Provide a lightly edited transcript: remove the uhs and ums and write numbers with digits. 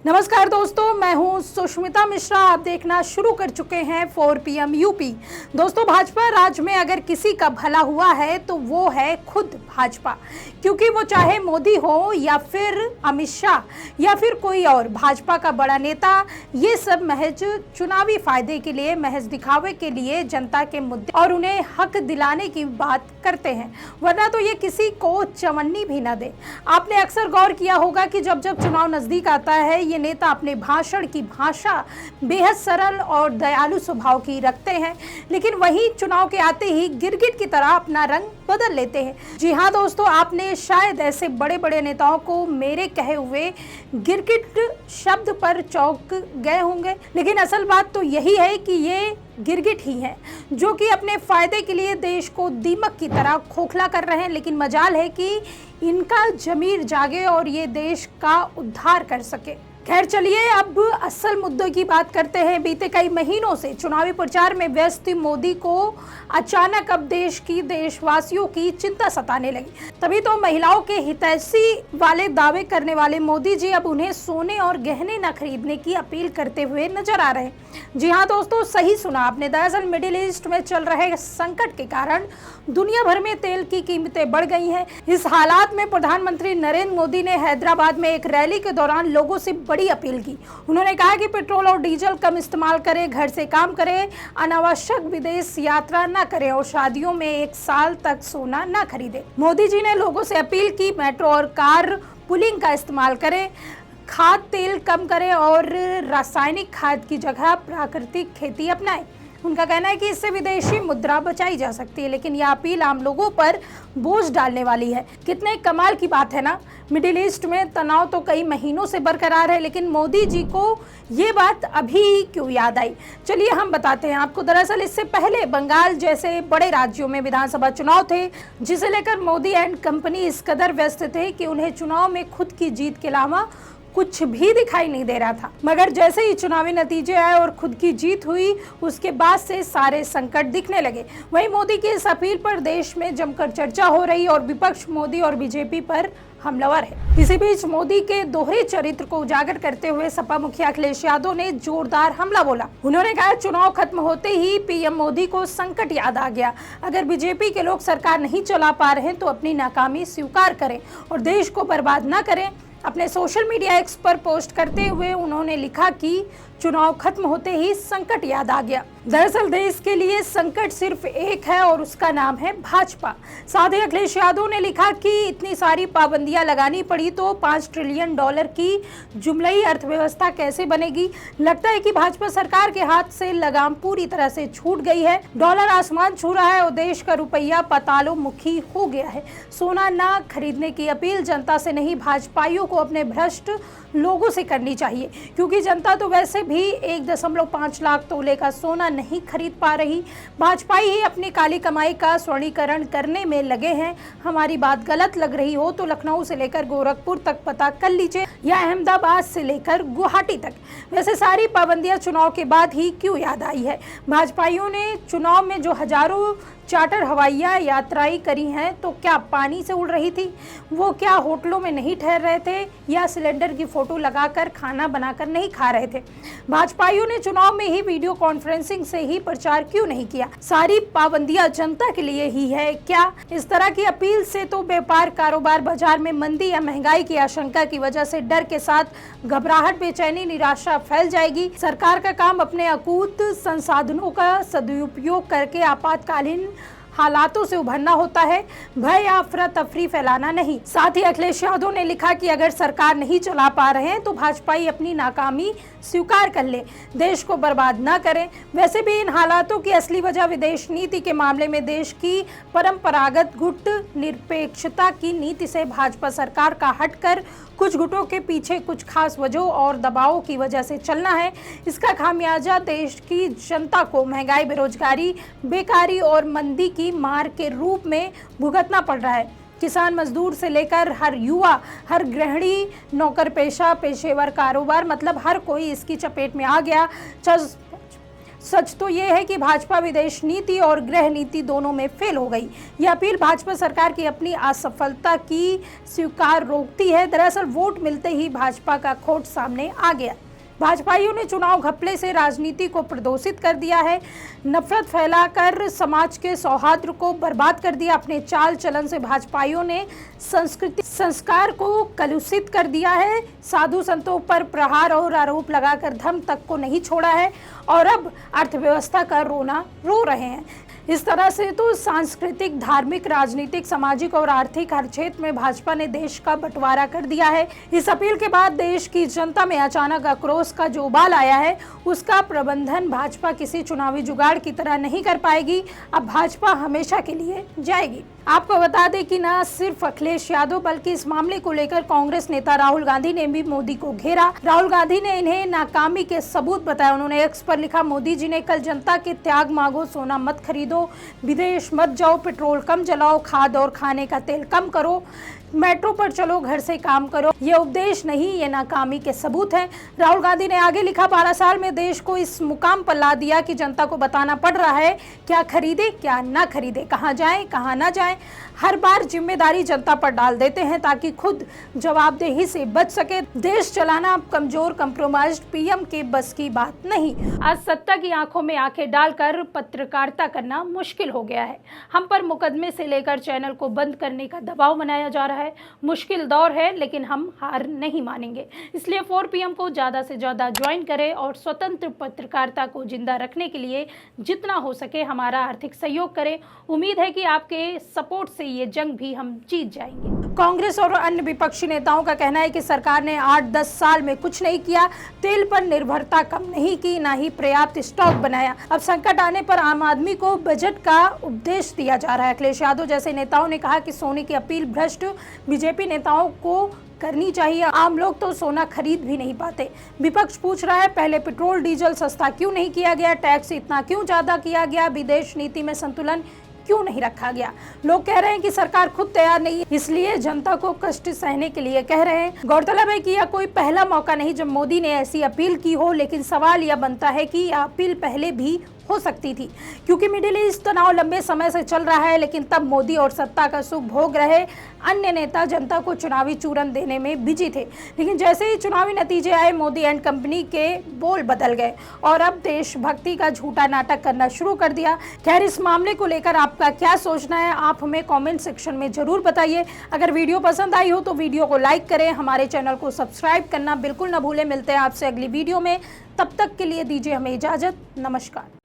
नमस्कार दोस्तों, मैं हूं सुष्मिता मिश्रा। आप देखना शुरू कर चुके हैं 4 PM यूपी। दोस्तों, भाजपा राज में अगर किसी का भला हुआ है तो वो है खुद भाजपा, क्योंकि वो चाहे मोदी हो या फिर अमित शाह या फिर कोई और भाजपा का बड़ा नेता, ये सब महज चुनावी फायदे के लिए, महज दिखावे के लिए जनता के मुद्दे और उन्हें हक दिलाने की बात करते हैं, वरना तो ये किसी को चवन्नी भी ना दे। आपने अक्सर गौर किया होगा कि जब जब चुनाव नजदीक आता है, ये नेता अपने भाषण की भाषा बेहद सरल और दयालु स्वभाव की रखते हैं, लेकिन वहीं चुनाव के आते ही गिरगिट की तरह अपना रंग बदल लेते हैं। जी हाँ दोस्तों, आपने शायद ऐसे बड़े बड़े नेताओं को मेरे कहे हुए गिरगिट शब्द पर चौंक गए होंगे, लेकिन असल बात तो यही है कि ये गिरगिट ही हैं जो कि अपने फायदे के लिए देश को दीमक की तरह खोखला कर रहे हैं। लेकिन मजाल है कि इनका जमीर जागे और ये देश का उद्धार कर सके। खैर चलिए, अब असल मुद्दों की बात करते हैं। बीते कई महीनों से चुनावी प्रचार में व्यस्त मोदी को अचानक अब देश की, देशवासियों की चिंता सताने लगी। तभी तो महिलाओं के हितैषी वाले दावे करने वाले मोदी जी अब उन्हें सोने और गहने न खरीदने की अपील करते हुए नजर आ रहे हैं। जी हाँ दोस्तों, सही सुना आपने। दरअसल मिडिल ईस्ट में चल रहे संकट के कारण दुनिया भर में तेल की कीमतें बढ़ गई हैं। इस हालात में प्रधानमंत्री नरेंद्र मोदी ने हैदराबाद में एक रैली के दौरान लोगों से बड़ी अपील की। उन्होंने कहा कि पेट्रोल और डीजल कम इस्तेमाल करें, घर से काम करें, अनावश्यक विदेश यात्रा न करें और शादियों में 1 साल तक सोना न खरीदें। मोदी जी ने लोगों से अपील की मेट्रो और कार पुलिंग का इस्तेमाल करें, खाद तेल कम करें और रासायनिक खाद की जगह प्राकृतिक खेती अपनाएं। उनका कहना है कि इससे विदेशी मुद्रा बचाई जा सकती है, लेकिन यह अपील आम लोगों पर बोझ डालने वाली है। कितने कमाल की बात है ना। मिडिल ईस्ट में तनाव तो कई महीनों से बरकरार है, लेकिन मोदी जी को ये बात अभी क्यों याद आई, चलिए हम बताते हैं आपको। दरअसल इससे पहले बंगाल जैसे बड़े राज्यों में विधानसभा चुनाव थे, जिसे लेकर मोदी एंड कंपनी इस कदर व्यस्त थे कि उन्हें चुनाव में खुद की जीत के अलावा कुछ भी दिखाई नहीं दे रहा था। मगर जैसे ही चुनावी नतीजे आए और खुद की जीत हुई, उसके बाद से सारे संकट दिखने लगे। वहीं मोदी की इस अपील पर देश में जमकर चर्चा हो रही और विपक्ष मोदी और बीजेपी पर हमलावर है। इसी बीच मोदी के दोहरे चरित्र को उजागर करते हुए सपा मुखिया अखिलेश यादव ने जोरदार हमला बोला। उन्होंने कहा, चुनाव खत्म होते ही पीएम मोदी को संकट याद आ गया। अगर बीजेपी के लोग सरकार नहीं चला पा रहे हैं तो अपनी नाकामी स्वीकार करें और देश को बर्बाद न करें। अपने सोशल मीडिया एक्स पर पोस्ट करते हुए उन्होंने लिखा कि चुनाव खत्म होते ही संकट याद आ गया। दरअसल देश के लिए संकट सिर्फ एक है और उसका नाम है भाजपा। साथ ही अखिलेश यादव ने लिखा कि इतनी सारी पाबंदियां लगानी पड़ी तो $5 ट्रिलियन की जुमलाई अर्थव्यवस्था कैसे बनेगी। लगता है कि भाजपा सरकार के हाथ से लगाम पूरी तरह से छूट गई है। डॉलर आसमान छू रहा है और देश का रुपया पातालोमुखी हो गया है। सोना न खरीदने की अपील जनता से नहीं, भाजपाइयों को अपने भ्रष्ट लोगों से करनी चाहिए, क्योंकि जनता तो वैसे भी 1.5 लाख तोले का सोना नहीं खरीद पा रही। भाजपाई ही अपनी काली कमाई का स्वर्णीकरण करने में लगे हैं। हमारी बात गलत लग रही हो तो लखनऊ से लेकर गोरखपुर तक पता कर लीजिए, या अहमदाबाद से लेकर गुवाहाटी तक। वैसे सारी पाबंदियां चुनाव के बाद ही क्यों याद आई है। भाजपाइयों ने चुनाव में जो हजारों चार्टर हवाइयाँ यात्राएं करी हैं, तो क्या पानी से उड़ रही थी? वो क्या होटलों में नहीं ठहर रहे थे या सिलेंडर की फोटो लगाकर खाना बनाकर नहीं खा रहे थे? भाजपाइयों ने चुनाव में ही वीडियो कॉन्फ्रेंसिंग से ही प्रचार क्यों नहीं किया? सारी पाबंदियां जनता के लिए ही है क्या? इस तरह की अपील से तो व्यापार, कारोबार, बाजार में मंदी या महंगाई की आशंका की वजह से डर के साथ घबराहट, बेचैनी, निराशा फैल जाएगी। सरकार का काम अपने अकूत संसाधनों का सदुपयोग करके आपातकालीन हालातों से उभरना होता है, भय या अफरा तफरी फैलाना नहीं। साथ ही अखिलेश यादव ने लिखा कि अगर सरकार नहीं चला पा रहे हैं तो भाजपाई अपनी नाकामी स्वीकार कर ले, देश को बर्बाद न करें। वैसे भी इन हालातों की असली वजह विदेश नीति के मामले में देश की परंपरागत गुट निरपेक्षता की नीति से भाजपा सरकार का हटकर कुछ गुटों के पीछे कुछ खास वजहों और दबावों की वजह से चलना है। इसका खामियाजा देश की जनता को महंगाई, बेरोजगारी, बेकारी और मंदी की मार के रूप में भुगतना पड़ रहा है। किसान मजदूर से लेकर हर युवा, हर गृहिणी, नौकर पेशा, पेशेवर, कारोबार, मतलब हर कोई इसकी चपेट में आ गया। सच तो ये है कि भाजपा विदेश नीति और गृह नीति दोनों में फेल हो गई। यह अपील भाजपा सरकार की अपनी असफलता की स्वीकार रोकती है। दरअसल वोट मिलते ही भाजपा का खोट सामने आ गया। भाजपाइयों ने चुनाव घपले से राजनीति को प्रदूषित कर दिया है, नफरत फैलाकर समाज के सौहार्द को बर्बाद कर दिया। अपने चाल चलन से भाजपाइयों ने संस्कृति संस्कार को कलुषित कर दिया है। साधु संतों पर प्रहार और आरोप लगाकर धर्म तक को नहीं छोड़ा है और अब अर्थव्यवस्था का रोना रो रहे हैं। इस तरह से तो सांस्कृतिक, धार्मिक, राजनीतिक, सामाजिक और आर्थिक हर क्षेत्र में भाजपा ने देश का बंटवारा कर दिया है। इस अपील के बाद देश की जनता में अचानक आक्रोश का जो उबाल आया है, उसका प्रबंधन भाजपा किसी चुनावी जुगाड़ की तरह नहीं कर पाएगी। अब भाजपा हमेशा के लिए जाएगी। आपको बता दें कि न सिर्फ अखिलेश यादव बल्कि इस मामले को लेकर कांग्रेस नेता राहुल गांधी ने भी मोदी को घेरा। राहुल गांधी ने इन्हें नाकामी के सबूत बताया। उन्होंने एक्स पर लिखा, मोदी जी ने कल जनता के त्याग मांगो, सोना मत खरीदो, विदेश मत जाओ, पेट्रोल कम जलाओ, खाद और खाने का तेल कम करो, मेट्रो पर चलो, घर से काम करो। ये उपदेश नहीं, ये नाकामी के सबूत हैं। राहुल गांधी ने आगे लिखा, 12 साल में देश को इस मुकाम पर ला दिया कि जनता को बताना पड़ रहा है क्या खरीदे क्या ना खरीदे, कहाँ जाएं कहाँ ना जाएं। हर बार जिम्मेदारी जनता पर डाल देते हैं ताकि खुद जवाबदेही से बच सके। देश चलाना अब कमजोर कंप्रोमाइज्ड पीएम के बस की बात नहीं। आज सत्ता की आंखों में आंखें डालकर पत्रकारिता करना मुश्किल हो गया है। हम पर मुकदमे से लेकर चैनल को बंद करने का दबाव बनाया जा रहा है। मुश्किल दौर है लेकिन हम हार नहीं मानेंगे। इसलिए 4 PM को ज़्यादा से ज़्यादा ज्वाइन करें और स्वतंत्र पत्रकारिता को जिंदा रखने के लिए जितना हो सके हमारा आर्थिक सहयोग करें। उम्मीद है कि आपके सपोर्ट से ये जंग भी हम जीत जाएंगे। कांग्रेस और अन्य विपक्षी नेताओं का कहना है कि सरकार ने 8-10 साल में कुछ नहीं किया, तेल पर निर्भरता कम नहीं की, ना ही पर्याप्त स्टॉक बनाया। अब संकट आने पर आम आदमी को बजट का उपदेश दिया जा रहा है। अखिलेश यादव जैसे नेताओं ने कहा कि सोने की अपील भ्रष्ट बीजेपी नेताओं को करनी चाहिए। आम लोग तो सोना खरीद भी नहीं पाते। विपक्ष पूछ रहा है, पहले पेट्रोल डीजल सस्ता क्यों नहीं किया गया, टैक्स इतना क्यों ज्यादा किया गया, विदेश नीति में संतुलन क्यों नहीं रखा गया। लोग कह रहे हैं कि सरकार खुद तैयार नहीं है, इसलिए जनता को कष्ट सहने के लिए कह रहे हैं। गौरतलब है कि यह कोई पहला मौका नहीं जब मोदी ने ऐसी अपील की हो, लेकिन सवाल यह बनता है कि यह अपील पहले भी हो सकती थी, क्योंकि मिडिल ईस्ट तनाव लंबे समय से चल रहा है। लेकिन तब मोदी और सत्ता का सुख भोग रहे अन्य नेता जनता को चुनावी चूरन देने में बिजी थे। लेकिन जैसे ही चुनावी नतीजे आए, मोदी एंड कंपनी के बोल बदल गए और अब देशभक्ति का झूठा नाटक करना शुरू कर दिया। खैर, इस मामले को लेकर आपका क्या सोचना है, आप हमें कॉमेंट सेक्शन में जरूर बताइए। अगर वीडियो पसंद आई हो तो वीडियो को लाइक करें, हमारे चैनल को सब्सक्राइब करना बिल्कुल न भूलें। मिलते हैं आपसे अगली वीडियो में, तब तक के लिए दीजिए हमें इजाजत। नमस्कार।